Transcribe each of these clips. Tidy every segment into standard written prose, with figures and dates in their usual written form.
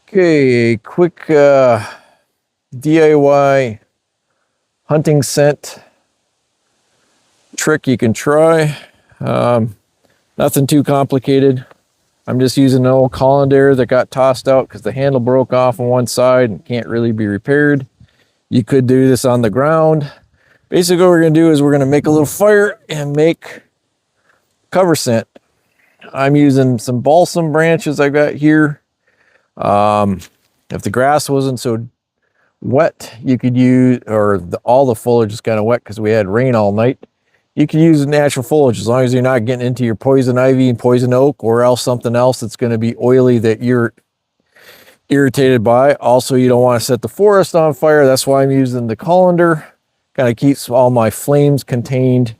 Okay, a quick DIY hunting scent trick you can try. Nothing too complicated. I'm just using an old colander that got tossed out because the handle broke off on one side and can't really be repaired. You could do this on the ground. Basically what we're going to do is we're going to make a little fire and make cover scent. I'm using some balsam branches I got here. If the grass wasn't so wet, you could use, or all the foliage is kind of wet because we had rain all night. You can use natural foliage as long as you're not getting into your poison ivy and poison oak or else something else that's going to be oily that you're irritated by. Also, you don't want to set the forest on fire. That's why I'm using the colander. Kind of keeps all my flames contained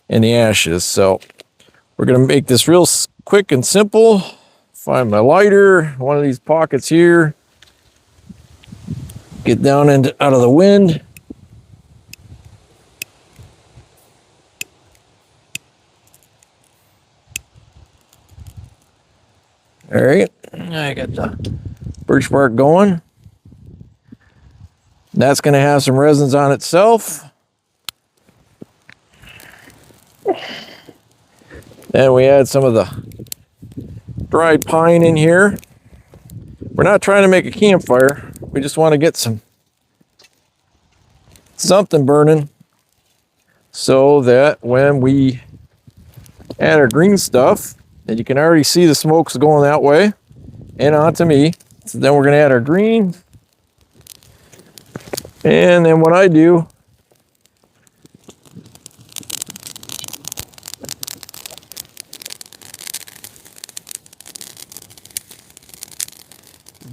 in the ashes. So we're going to make this real quick and simple. Find my lighter, one of these pockets here. Get down and out of the wind. All right, I got the birch bark going. That's going to have some resins on itself. Then we add some of the dried pine in here. We're not trying to make a campfire. We just want to get something burning so that when we add our green stuff, and you can already see the smoke's going that way and onto me. So then we're going to add our green. And then what I do,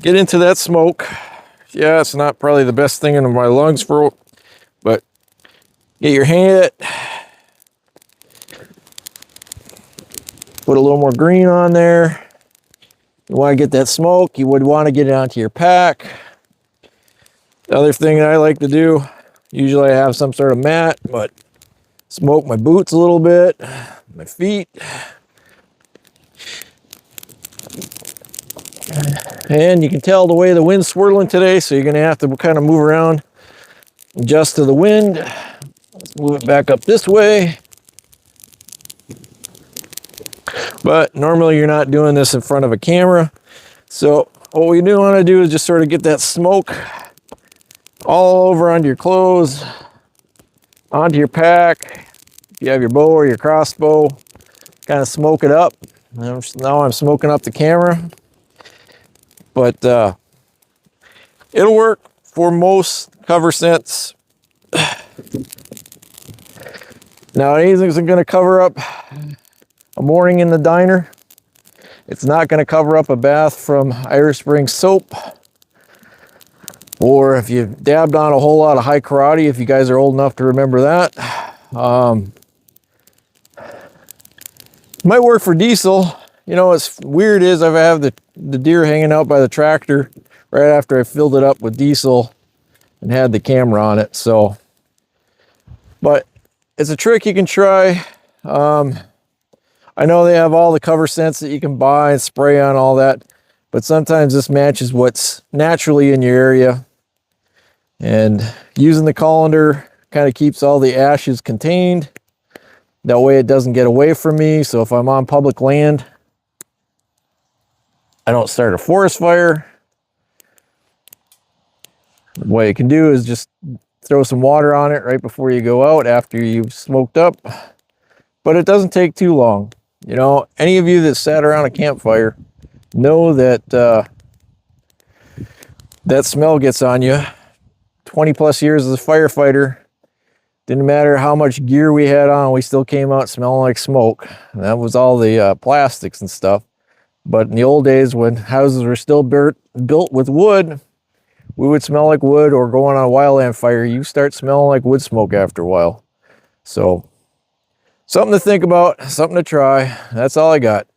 get into that smoke. Yeah, it's not probably the best thing in my lungs but get your hand, put a little more green on there. You want to get that smoke, you would want to get it onto your pack. The other thing that I like to do, usually I have some sort of mat, but smoke my boots a little bit, my feet. And you can tell the way the wind's swirling today, so you're going to have to kind of move around, adjust to the wind. Let's move it back up this way. But normally you're not doing this in front of a camera. So what we do want to do is just sort of get that smoke all over onto your clothes, onto your pack. If you have your bow or your crossbow, kind of smoke it up. Now I'm smoking up the camera. But it'll work for most cover scents. Now, anything isn't going to cover up a morning in the diner. It's not going to cover up a bath from Irish Spring soap. Or if you've dabbed on a whole lot of high karate, if you guys are old enough to remember that. Might work for diesel. You know, what's weird is I have the deer hanging out by the tractor right after I filled it up with diesel and had the camera on it. So, but it's a trick you can try. I know they have all the cover scents that you can buy and spray on all that, but sometimes this matches what's naturally in your area. And using the colander kind of keeps all the ashes contained. That way it doesn't get away from me. So if I'm on public land, I don't start a forest fire. What you can do is just throw some water on it right before you go out after you've smoked up. But it doesn't take too long. You know, any of you that sat around a campfire know that that smell gets on you. 20 plus years as a firefighter, didn't matter how much gear we had on, we still came out smelling like smoke. And that was all the plastics and stuff. But in the old days when houses were still built with wood, we would smell like wood, or going on a wildland fire, you start smelling like wood smoke after a while. So something to think about, something to try. That's all I got.